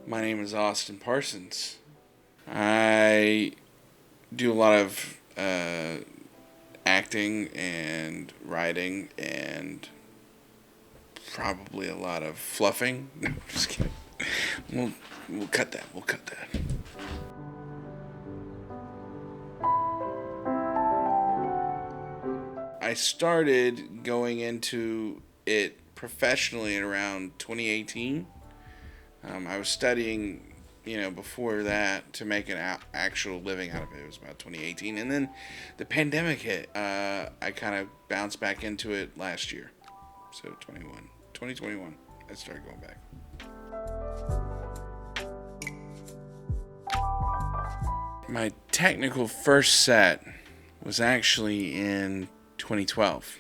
My name is Austin Parsons. I do a lot of acting and writing and probably a lot of fluffing. No, just kidding. We'll, we'll cut that. We'll cut that. I started going into it professionally in around 2018. I was studying, before that to make an actual living out of it. It was about 2018, and then the pandemic hit. I kind of bounced back into it last year, so 2021. I started going back. My technical first set was actually in 2012.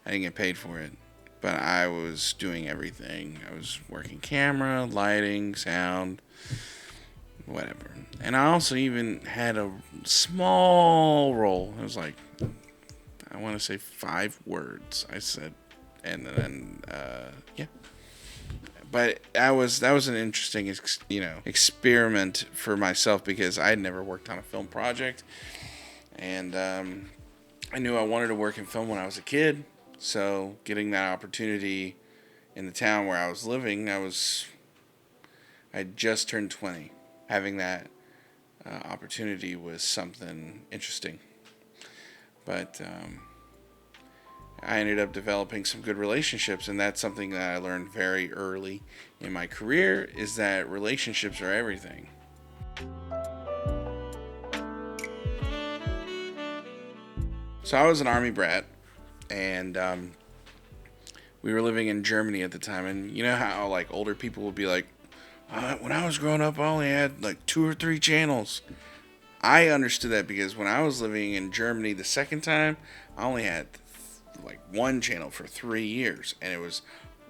I didn't get paid for it, but I was doing everything. I was working camera, lighting, sound, whatever. And I also even had a small role. It was like, I want to say 5 words. I said, and then yeah. But that was an interesting, experiment for myself because I had never worked on a film project, and I knew I wanted to work in film when I was a kid. So getting that opportunity in the town where I was living, I just turned 20. Having that opportunity was something interesting. But I ended up developing some good relationships, and that's something that I learned very early in my career, is that relationships are everything. So I was an Army brat, and we were living in Germany at the time, and you know how like older people will be like, when I was growing up, I only had like 2 or 3 channels. I understood that because when I was living in Germany the second time, I only had like 1 channel for 3 years, and it was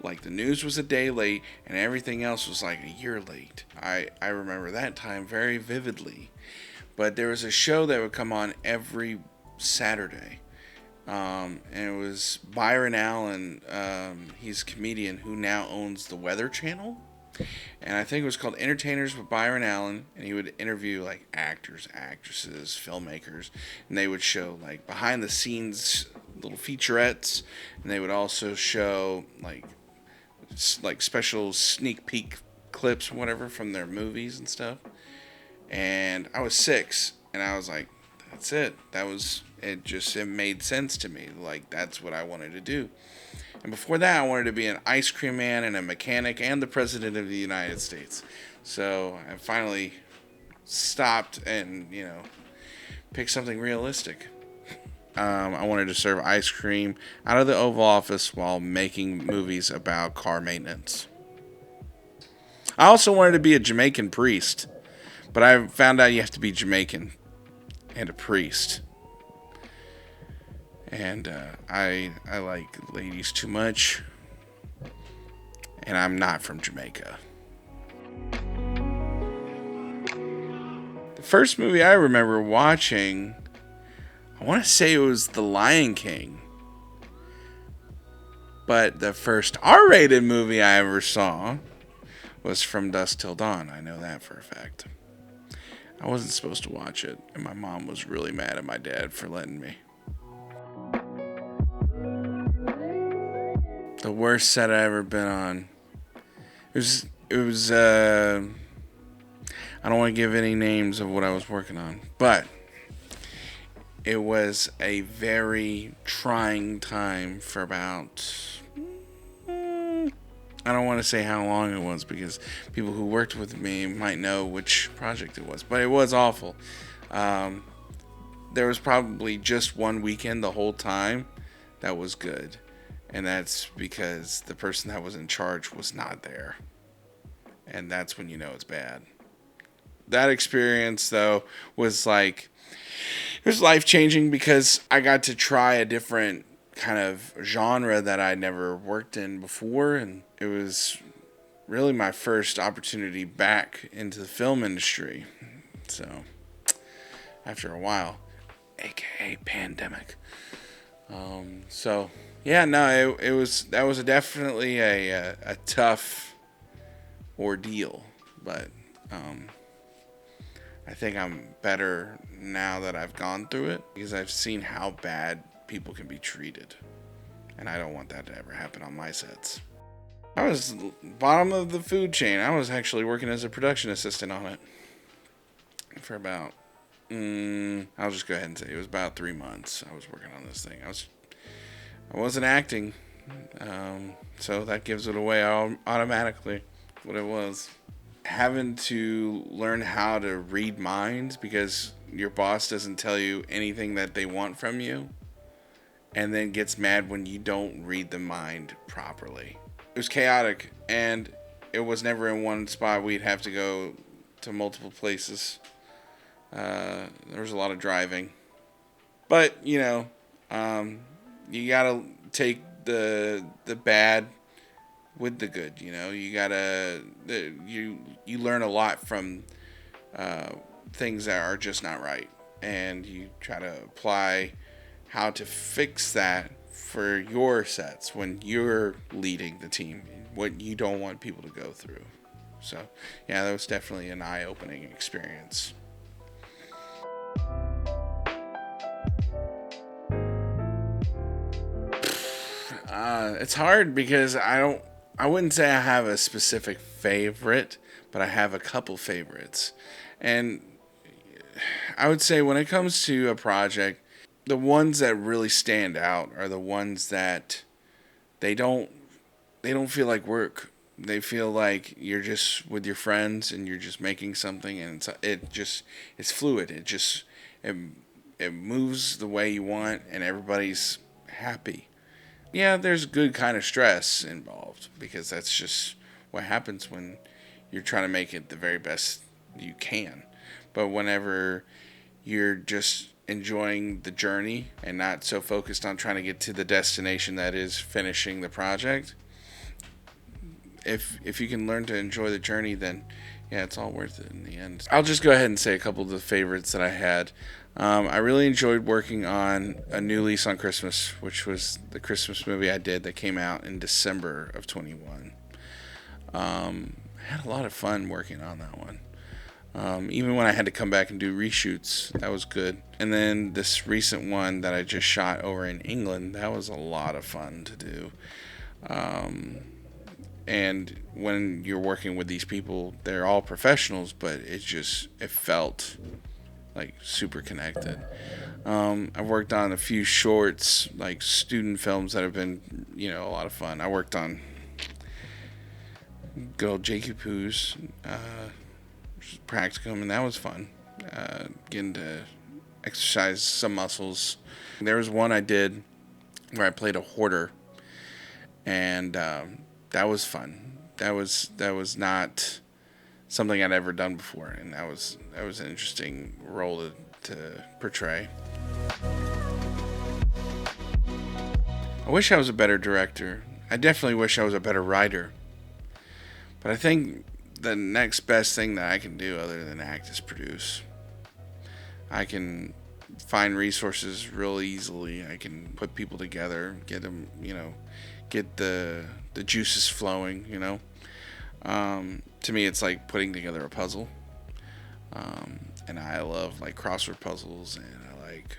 like the news was a day late and everything else was like a year late. I remember that time very vividly. But there was a show that would come on every Saturday. And it was Byron Allen. He's a comedian who now owns the Weather Channel. And I think it was called Entertainers with Byron Allen. And he would interview like actors, actresses, filmmakers. And they would show like behind the scenes little featurettes. And they would also show like special sneak peek clips, whatever, from their movies and stuff. And I was 6. And I was like, that's it. It made sense to me. Like, that's what I wanted to do. And before that, I wanted to be an ice cream man and a mechanic and the president of the United States. So I finally stopped and, picked something realistic. I wanted to serve ice cream out of the Oval Office while making movies about car maintenance. I also wanted to be a Jamaican priest, but I found out you have to be Jamaican and a priest. And I like ladies too much, and I'm not from Jamaica. The first movie I remember watching, I want to say it was The Lion King. But the first R-rated movie I ever saw was From Dusk Till Dawn. I know that for a fact. I wasn't supposed to watch it, and my mom was really mad at my dad for letting me. The worst set I ever been on. It was I don't want to give any names of what I was working on, but it was a very trying time for about, I don't want to say how long it was because people who worked with me might know which project it was, but it was awful. There was probably just one weekend the whole time that was good. And that's because the person that was in charge was not there. And that's when you know it's bad. That experience, though, was like, it was life-changing because I got to try a different kind of genre that I'd never worked in before. And it was really my first opportunity back into the film industry. So, after a while, aka pandemic. Yeah, no, that was definitely a tough ordeal. but I think I'm better now that I've gone through it because I've seen how bad people can be treated, and I don't want that to ever happen on my sets. I was bottom of the food chain. I was actually working as a production assistant on it for about, I'll just go ahead and say it was about 3 months. I was working on this thing. I wasn't acting, so that gives it away automatically what it was. Having to learn how to read minds because your boss doesn't tell you anything that they want from you, and then gets mad when you don't read the mind properly. It was chaotic, and it was never in one spot. We'd have to go to multiple places. There was a lot of driving, but you gotta take the bad with the good. You gotta you learn a lot from things that are just not right, and you try to apply how to fix that for your sets when you're leading the team, what you don't want people to go through. So yeah, that was definitely an eye-opening experience. It's hard because I wouldn't say I have a specific favorite, but I have a couple favorites. And I would say when it comes to a project, the ones that really stand out are the ones that they don't feel like work. They feel like you're just with your friends and you're just making something, and it's fluid. It moves the way you want, and everybody's happy. Yeah, there's good kind of stress involved because that's just what happens when you're trying to make it the very best you can. But whenever you're just enjoying the journey and not so focused on trying to get to the destination that is finishing the project, if you can learn to enjoy the journey, then yeah, it's all worth it in the end. I'll just go ahead and say a couple of the favorites that I had. I really enjoyed working on A New Lease on Christmas, which was the Christmas movie I did that came out in December of 21. I had a lot of fun working on that one. Even when I had to come back and do reshoots, that was good. And then this recent one that I just shot over in England, that was a lot of fun to do. And when you're working with these people, they're all professionals, but it felt like super connected. I've worked on a few shorts, like student films that have been, a lot of fun. I worked on good old Jakey Poo's practicum, and that was fun. Getting to exercise some muscles. There was one I did where I played a hoarder, and that was fun. That was not something I'd ever done before, and that was an interesting role to portray. I wish I was a better director. I definitely wish I was a better writer. But I think the next best thing that I can do other than act is produce. I can find resources real easily. I can put people together, get them, get the juices flowing, To me, it's like putting together a puzzle. And I love like crossword puzzles, and I like,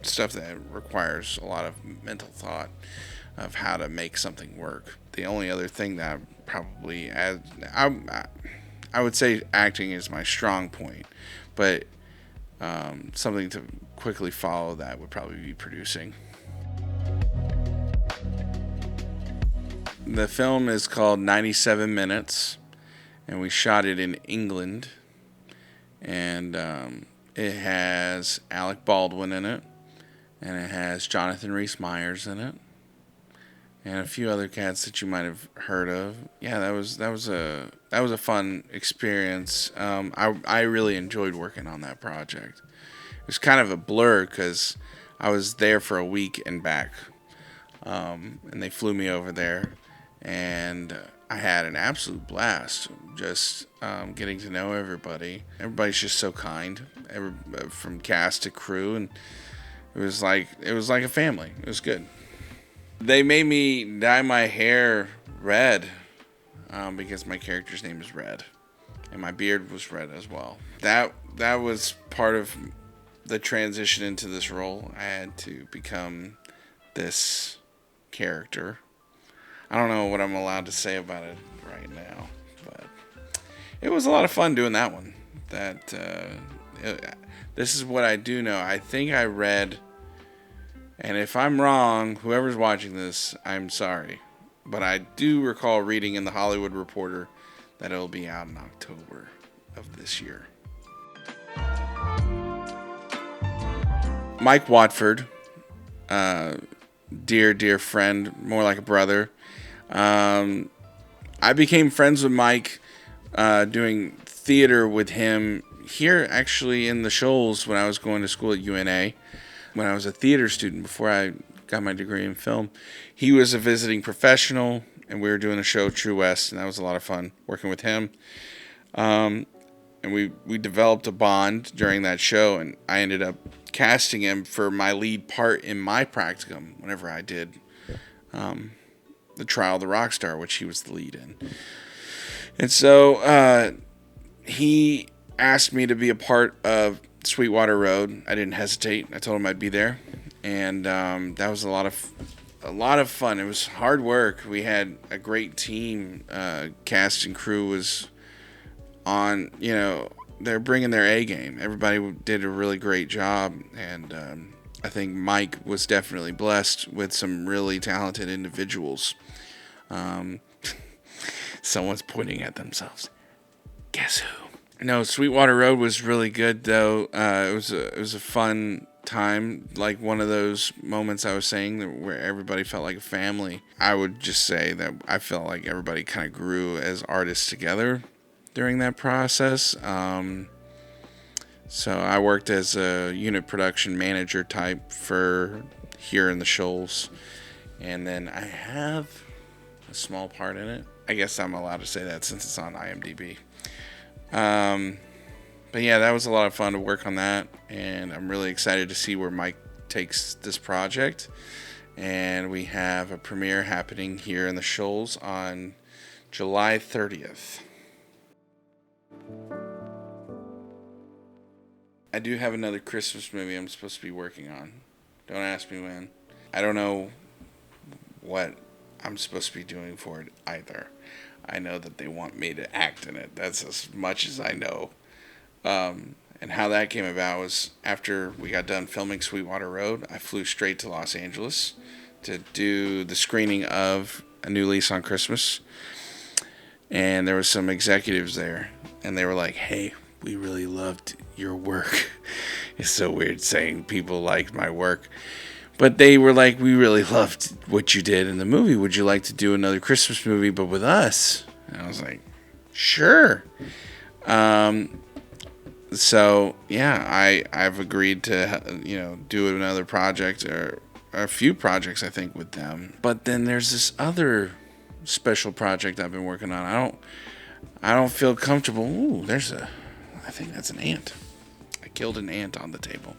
stuff that requires a lot of mental thought of how to make something work. The only other thing that I would say acting is my strong point, but something to quickly follow that would probably be producing. The film is called 97 Minutes, and we shot it in England, and it has Alec Baldwin in it, and it has Jonathan Rhys-Meyers in it, and a few other cats that you might have heard of. Yeah, that was a fun experience. I really enjoyed working on that project. It was kind of a blur because I was there for a week and back, and they flew me over there, and I had an absolute blast just getting to know everybody. Everybody's just so kind, from cast to crew, and it was like a family. It was good. They made me dye my hair red. because my character's name is Red, and my beard was red as well. That was part of the transition into this role. I had to become this character. I don't know what I'm allowed to say about it right now, but it was a lot of fun doing that one. This is what I do know. I think I read, and if I'm wrong, whoever's watching this, I'm sorry. But I do recall reading in the Hollywood Reporter that it'll be out in October of this year. Mike Watford, dear friend, more like a brother. I became friends with Mike doing theater with him here, actually, in the Shoals when I was going to school at UNA. When I was a theater student before I got my degree in film. He was a visiting professional, and we were doing a show, True West, and that was a lot of fun working with him. And we developed a bond during that show, and I ended up casting him for my lead part in my practicum whenever I did The Trial of the Rockstar, which he was the lead in. And so he asked me to be a part of Sweetwater Road. I didn't hesitate. I told him I'd be there, and that was a lot of fun. It was hard work. We had a great team. Cast and crew was on, they're bringing their A game. Everybody did a really great job, and I think Mike was definitely blessed with some really talented individuals. Someone's pointing at themselves. Guess who? No, Sweetwater Road was really good, though. It was a fun time, like one of those moments I was saying where everybody felt like a family. I would just say that I felt like everybody kind of grew as artists together during that process. So I worked as a unit production manager type for here in the Shoals, and then I have a small part in it. I guess I'm allowed to say that since it's on IMDb. But yeah, that was a lot of fun to work on that, and I'm really excited to see where Mike takes this project. And we have a premiere happening here in the Shoals on July 30th. I do have another Christmas movie I'm supposed to be working on. Don't ask me when. I don't know what I'm supposed to be doing for it either. I know that they want me to act in it. That's as much as I know. And how that came about was after we got done filming Sweetwater Road, I flew straight to Los Angeles to do the screening of A New Lease on Christmas. And there was some executives there, and they were like, "Hey, we really loved your work." It's so weird saying people liked my work. But they were like, "We really loved what you did in the movie. Would you like to do another Christmas movie, but with us?" And I was like, "Sure." So yeah, I've agreed to do another project or a few projects, I think, with them. But then there's this other special project I've been working on. I don't feel comfortable. Ooh, I think that's an ant. I killed an ant on the table.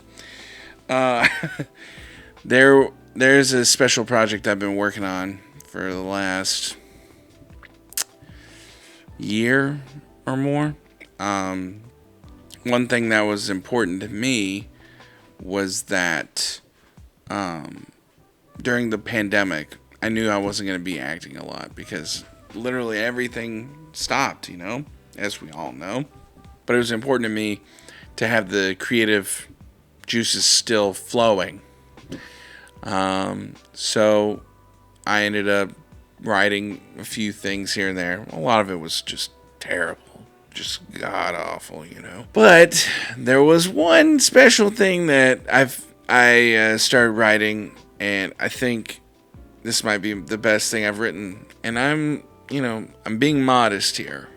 There's a special project I've been working on for the last year or more. One thing that was important to me was that during the pandemic, I knew I wasn't going to be acting a lot because literally everything stopped, as we all know. But it was important to me to have the creative juices still flowing. So I ended up writing a few things here and there. A lot of it was just terrible. Just god awful, But there was one special thing that I started writing, and I think this might be the best thing I've written. And I'm being modest here,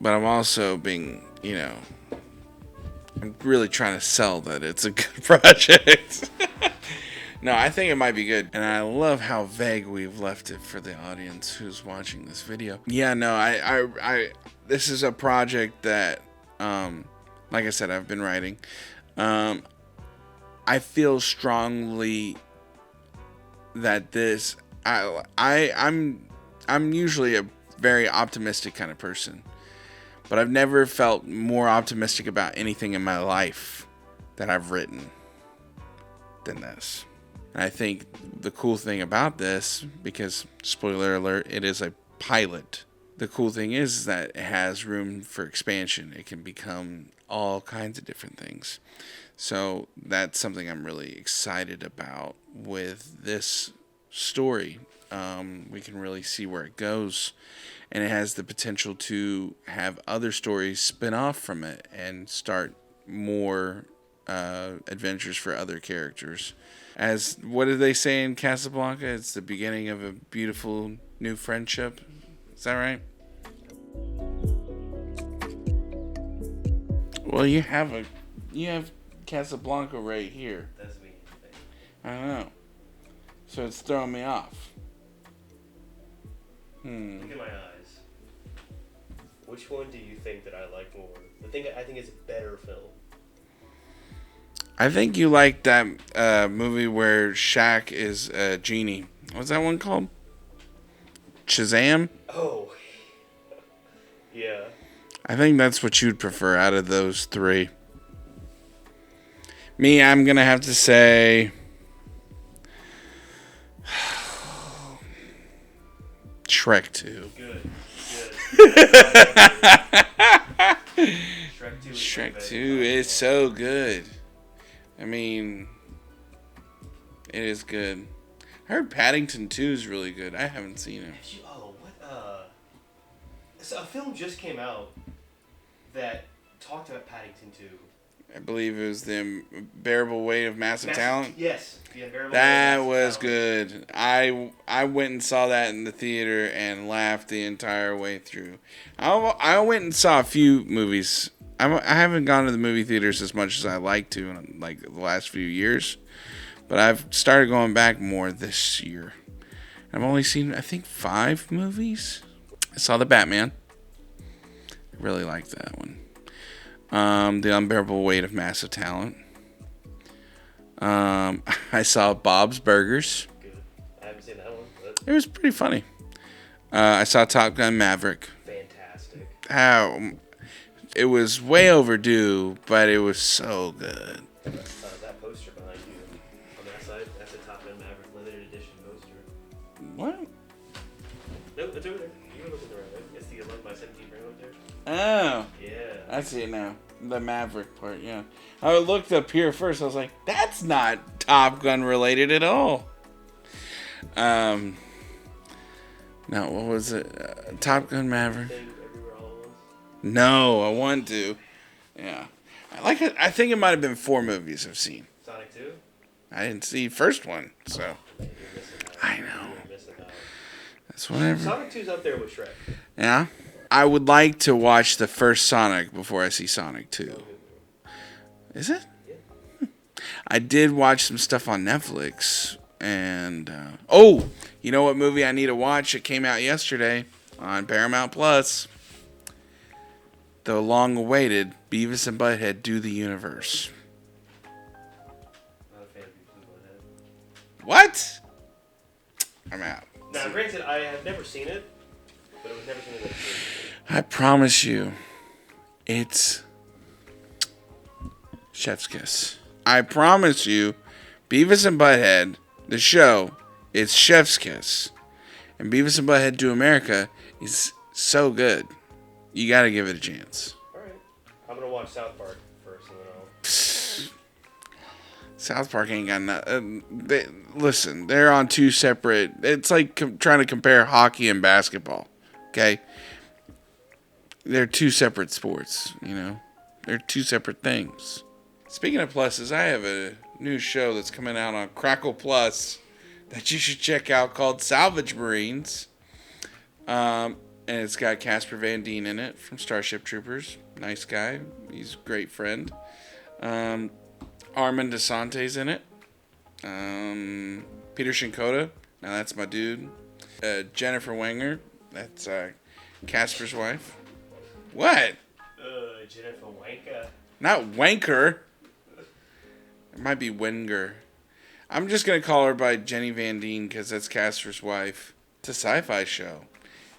but I'm also being, I'm really trying to sell that it's a good project. No, I think it might be good. And I love how vague we've left it for the audience who's watching this video. Yeah, no, I this is a project that, like I said, I've been writing. I feel strongly that I'm usually very optimistic kind of person. But I've never felt more optimistic about anything in my life that I've written than this. And I think the cool thing about this, because spoiler alert, it is a pilot. The cool thing is that it has room for expansion. It can become all kinds of different things. So that's something I'm really excited about with this story. We can really see where it goes. And it has the potential to have other stories spin off from it and start more adventures for other characters. As what did they say in Casablanca? It's the beginning of a beautiful new friendship. Is that right? Well, you have Casablanca right here. Doesn't mean anything. I don't know. So it's throwing me off. Look at my eyes. Which one do you think that I like more? The thing I think is a better film. I think you like that movie where Shaq is a genie. What's that one called? Shazam? Oh. Yeah. I think that's what you'd prefer out of those three. Me, I'm going to have to say Shrek 2. Good. Shrek 2 is so good. I mean, it is good. I heard Paddington 2 is really good. I haven't seen it. So a film just came out that talked about Paddington 2. I believe it was the Unbearable Weight of Massive Talent. Yes. The Unbearable That Weight of was Massive good. I went and saw that in the theater and laughed the entire way through. I went and saw a few movies. I haven't gone to the movie theaters as much as I like to in like the last few years, but I've started going back more this year. I've only seen, I think, 5 movies. I saw The Batman. I really liked that one. The Unbearable Weight of Massive Talent. I saw Bob's Burgers. Good. I haven't seen that one, but It was pretty funny. I saw Top Gun Maverick. fantastic. It was way overdue, but it was so good. That poster behind you on that side, that's a Top Gun Maverick limited edition poster. What? No, it's over there. You were looking the right way. It's the 11 by 17 frame up there. Oh, Yeah. I see it now. The Maverick part, yeah. I looked up here first. I was like, that's not Top Gun related at all. No, what was it? Top Gun Maverick. Thing everywhere all at once. No, I want to. Yeah. I like it. I think it might have been 4 movies I've seen. Sonic 2? I didn't see the first one, so. Man, you're missing out. I know. You're missing out. That's whatever. Sonic 2's up there with Shrek. Yeah. I would like to watch the first Sonic before I see Sonic 2. Is it? Yeah. I did watch some stuff on Netflix. And, you know what movie I need to watch? It came out yesterday on Paramount Plus. The long-awaited Beavis and Butthead Do the Universe. Not a fan of Beavis and Butthead. What? I'm out. Now, granted, I have never seen it, but it was never something that I promise you, it's Chef's Kiss. I promise you, Beavis and Butthead, the show, it's Chef's Kiss. And Beavis and Butthead Do America is so good. You gotta give it a chance. Alright. I'm gonna watch South Park first and then I'll... South Park ain't got nothing. Listen, they're on 2 separate... It's like trying to compare hockey and basketball. Okay? They're 2 separate sports, you know? They're 2 separate things. Speaking of pluses, I have a new show that's coming out on Crackle Plus that you should check out called Salvage Marines. And it's got Casper Van Dien in it from Starship Troopers. Nice guy. He's a great friend. Armand DeSante's in it. Peter Shinkota. Now that's my dude. Jennifer Wenger. That's Casper's wife. What? Jennifer Wanka. Not Wanker. It might be Wenger. I'm just going to call her by Jenny Van Dien because that's Casper's wife. It's a sci-fi show.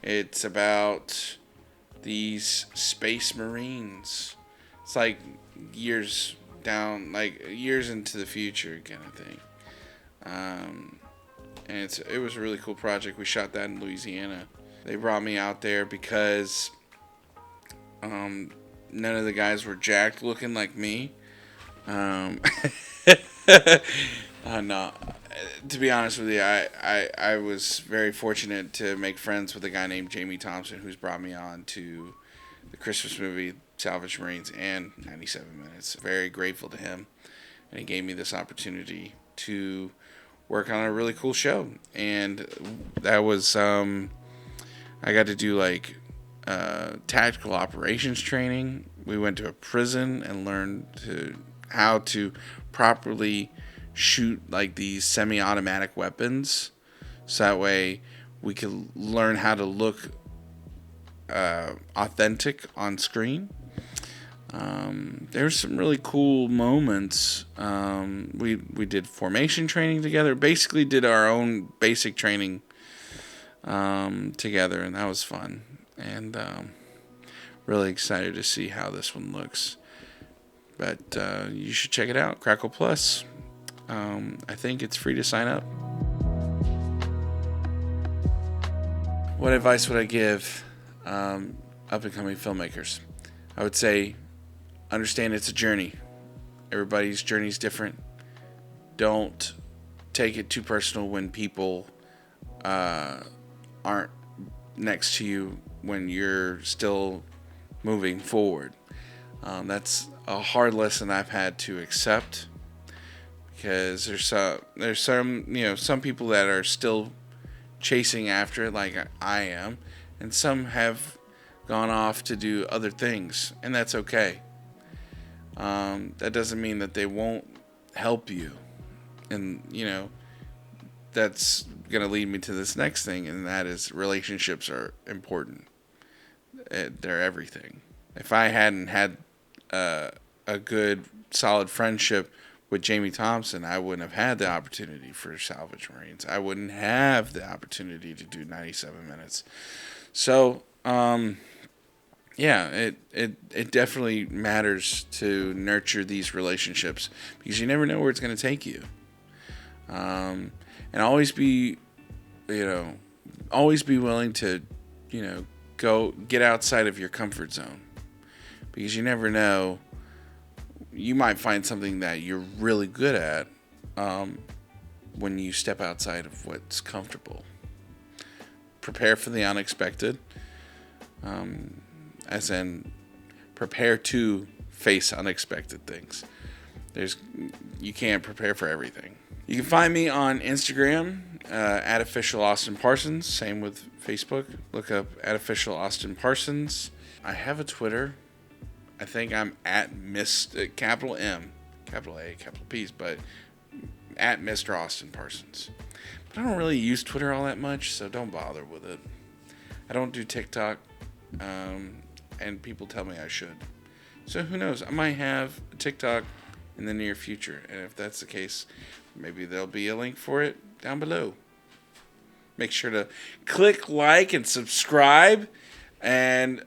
It's about these space marines. It's like years down, like years into the future kind of thing. And it was a really cool project. We shot that in Louisiana. They brought me out there because none of the guys were jacked looking like me. No, to be honest with you, I was very fortunate to make friends with a guy named Jamie Thompson, who's brought me on to the Christmas movie Salvage Marines and 97 Minutes. Very grateful to him, and he gave me this opportunity to work on a really cool show. And that was I got to do like tactical operations training. We went to a prison and learned how to properly shoot like these semi-automatic weapons, so that way we could learn how to look authentic on screen. There's some really cool moments. We did formation training together. Basically, did our own basic training together, and that was fun. And really excited to see how this one looks. But you should check it out, Crackle Plus. I think it's free to sign up. What advice would I give up-and-coming filmmakers? I would say understand it's a journey. Everybody's journey is different. Don't take it too personal when people aren't next to you when you're still moving forward. That's a hard lesson I've had to accept, because there's some people that are still chasing after it like I am, and some have gone off to do other things, and that's okay. That doesn't mean that they won't help you, and that's gonna lead me to this next thing, and that is relationships are important. They're everything. If I hadn't had a good, solid friendship with Jamie Thompson, I wouldn't have had the opportunity for Salvage Marines. I wouldn't have the opportunity to do 97 Minutes. So, it definitely matters to nurture these relationships, because you never know where it's going to take you. And always be willing to, go get outside of your comfort zone, because you never know. You might find something that you're really good at when you step outside of what's comfortable. Prepare for the unexpected, as in prepare to face unexpected things. You can't prepare for everything. You can find me on Instagram at official Austin Parsons. Same with Facebook. Look up at official Austin Parsons. I have a Twitter. I think I'm at capital M, capital A, capital P's, but at Mr. Austin Parsons. But I don't really use Twitter all that much, so don't bother with it. I don't do TikTok, and people tell me I should. So who knows? I might have a TikTok in the near future, and if that's the case, maybe there'll be a link for it down below. Make sure to click like and subscribe, and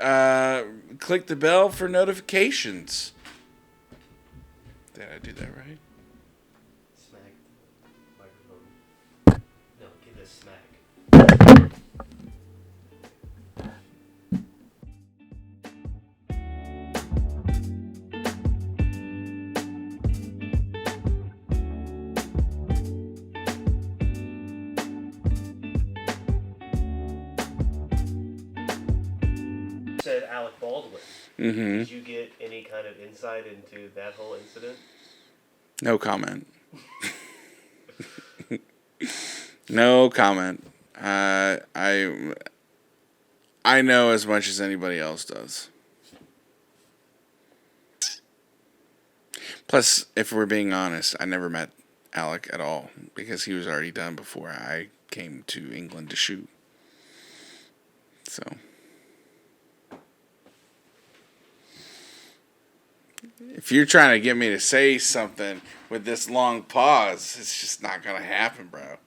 click the bell for notifications. Did I do that right? Smack the microphone. No, give it a smack. Said Alec Baldwin. Mm-hmm. Did you get any kind of insight into that whole incident? No comment. No comment. I know as much as anybody else does. Plus, if we're being honest, I never met Alec at all, because he was already done before I came to England to shoot. So, if you're trying to get me to say something with this long pause, it's just not going to happen, bro.